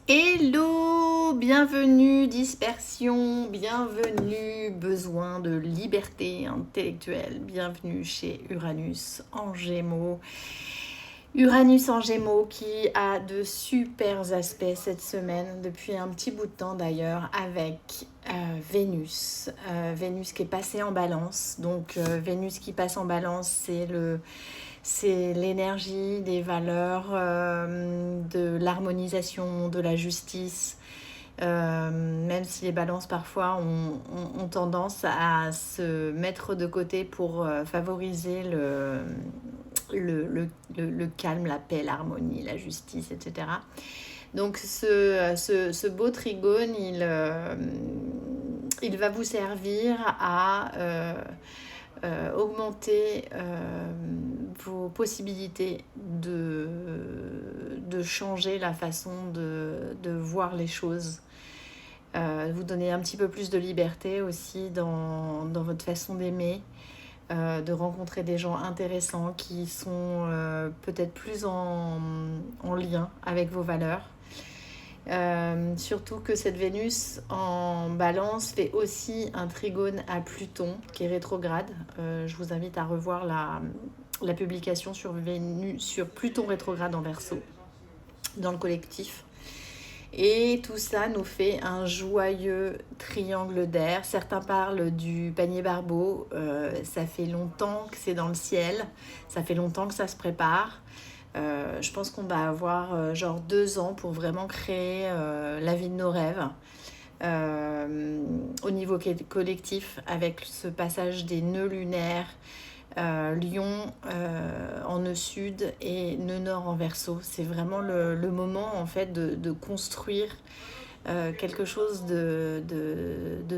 Hello, bienvenue dispersion, bienvenue besoin de liberté intellectuelle, bienvenue chez Uranus en Gémeaux. Uranus en Gémeaux qui a de super aspects cette semaine, depuis un petit bout de temps d'ailleurs, avec Vénus. Vénus qui est passée en balance, donc Vénus qui passe en balance, c'est l'énergie des valeurs, de l'harmonisation, de la justice, même si les balances parfois ont tendance à se mettre de côté pour favoriser le calme, la paix, l'harmonie, la justice, etc. Donc ce beau trigone, il va vous servir à augmenter vos possibilités de changer la façon de voir les choses. Vous donner un petit peu plus de liberté aussi dans votre façon d'aimer, de rencontrer des gens intéressants qui sont peut-être plus en lien avec vos valeurs. Surtout que cette Vénus en balance fait aussi un trigone à Pluton qui est rétrograde. Je vous invite à revoir la publication sur Pluton rétrograde en Verseau dans le collectif. Et tout ça nous fait un joyeux triangle d'air. Certains parlent du panier Barbeau. Ça fait longtemps que c'est dans le ciel. Ça fait longtemps que ça se prépare. Je pense qu'on va avoir genre 2 ans pour vraiment créer la vie de nos rêves. Au niveau collectif, avec ce passage des nœuds lunaires, Lion en nœud sud et nœud nord en Verseau. C'est vraiment le moment en fait de construire quelque chose de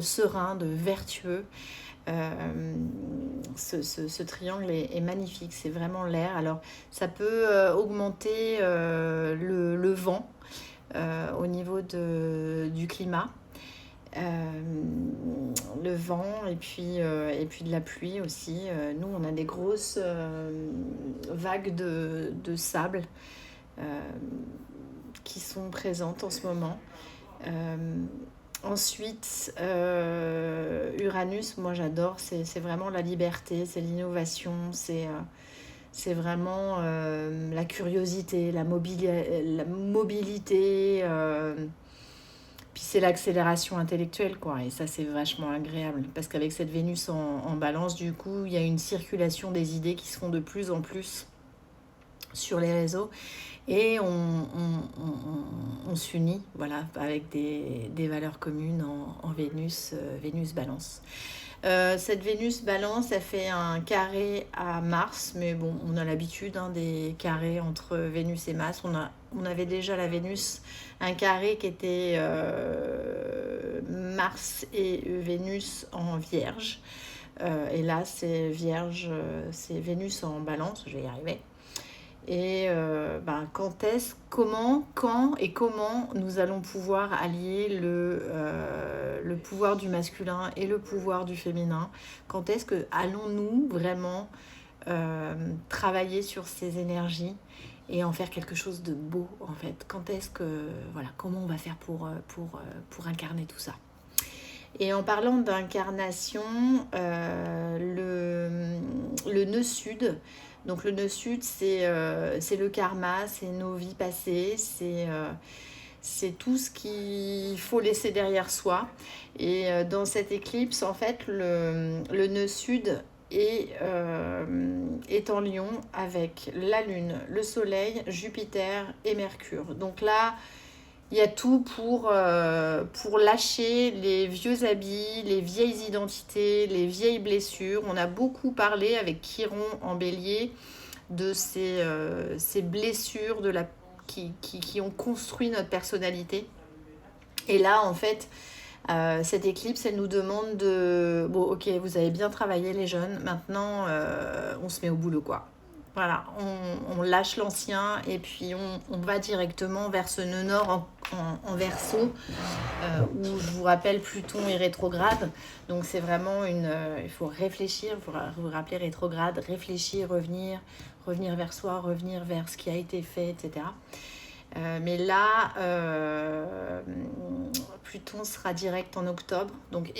serein, de vertueux. Ce triangle est magnifique, c'est vraiment l'air. Alors ça peut augmenter le vent au niveau du climat. Le vent et puis de la pluie aussi. Nous, on a des grosses vagues de sable qui sont présentes en ce moment. Ensuite, Uranus, moi j'adore, c'est vraiment la liberté, c'est l'innovation, c'est vraiment la curiosité, la mobilité, puis c'est l'accélération intellectuelle, quoi. Et ça, c'est vachement agréable. Parce qu'avec cette Vénus en balance, du coup, il y a une circulation des idées qui se font de plus en plus sur les réseaux. Et on s'unit, voilà, avec des valeurs communes en Vénus, Vénus balance. Cette Vénus balance, elle fait un carré à Mars, mais bon, on a l'habitude des carrés entre Vénus et Mars. On avait déjà la Vénus, un carré qui était Mars et Vénus en Vierge. Et là, c'est Vierge, c'est Vénus en balance, je vais y arriver. Et quand et comment nous allons pouvoir allier le pouvoir du masculin et le pouvoir du féminin. Quand est-ce que allons-nous vraiment travailler sur ces énergies et en faire quelque chose de beau en fait. Quand est-ce que comment on va faire pour incarner tout ça. Et en parlant d'incarnation, le nœud sud. Donc le nœud sud, c'est le karma, c'est nos vies passées, c'est tout ce qu'il faut laisser derrière soi. Et dans cette éclipse, en fait, le nœud sud est en Lion avec la Lune, le Soleil, Jupiter et Mercure. Donc là, il y a tout pour lâcher les vieux habits, les vieilles identités, les vieilles blessures. On a beaucoup parlé avec Chiron en Bélier de ces blessures qui ont construit notre personnalité. Et là, en fait, cette éclipse, elle nous demande bon, ok, vous avez bien travaillé les jeunes, maintenant, on se met au boulot, quoi. Voilà, on lâche l'ancien et puis on va directement vers ce nœud nord en Verseau, où je vous rappelle Pluton est rétrograde. Donc c'est vraiment il faut réfléchir, vous vous rappelez rétrograde, réfléchir, revenir vers soi, revenir vers ce qui a été fait, etc. Mais là, Pluton sera direct en octobre. Donc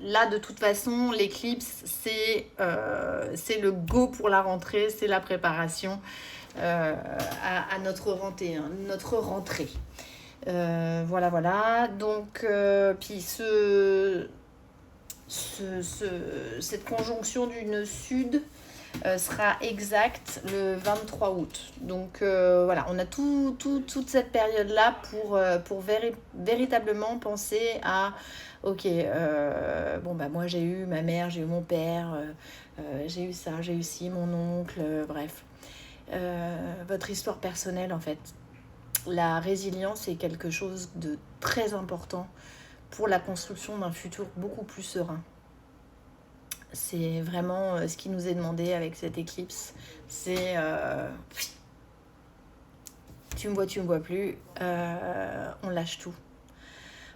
là, de toute façon, l'éclipse, c'est le go pour la rentrée, c'est la préparation à notre rentrée. Hein, notre rentrée. Voilà, voilà. Donc, puis cette conjonction du nœud sud sera exacte le 23 août. Donc voilà, on a toute cette période-là pour véritablement penser à ok, bon bah moi j'ai eu ma mère, j'ai eu mon père, j'ai eu ça, j'ai eu ci, mon oncle, bref. Votre histoire personnelle en fait. La résilience est quelque chose de très important pour la construction d'un futur beaucoup plus serein. C'est vraiment ce qui nous est demandé avec cette éclipse. C'est tu me vois plus, on lâche tout.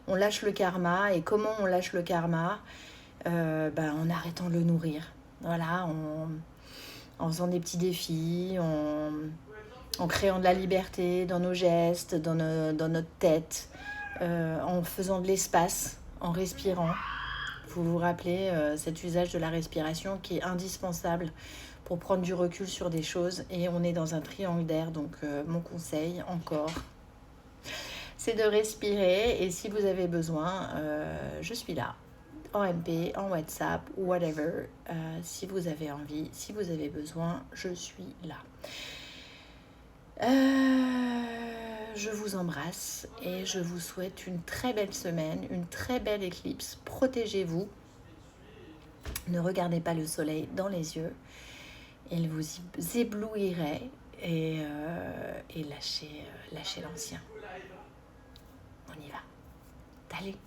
On lâche le karma. Et comment on lâche le karma? En arrêtant de le nourrir. Voilà, en faisant des petits défis, en créant de la liberté dans nos gestes, dans notre tête, en faisant de l'espace, en respirant. Vous vous rappelez cet usage de la respiration qui est indispensable pour prendre du recul sur des choses. Et on est dans un triangle d'air, donc mon conseil encore, c'est de respirer. Et si vous avez besoin, je suis là, en MP, en WhatsApp, whatever. Si vous avez envie, si vous avez besoin, je suis là. Je vous embrasse et je vous souhaite une très belle semaine, une très belle éclipse. Protégez-vous. Ne regardez pas le soleil dans les yeux. Il vous éblouirait et lâchez l'ancien. On y va. Allez.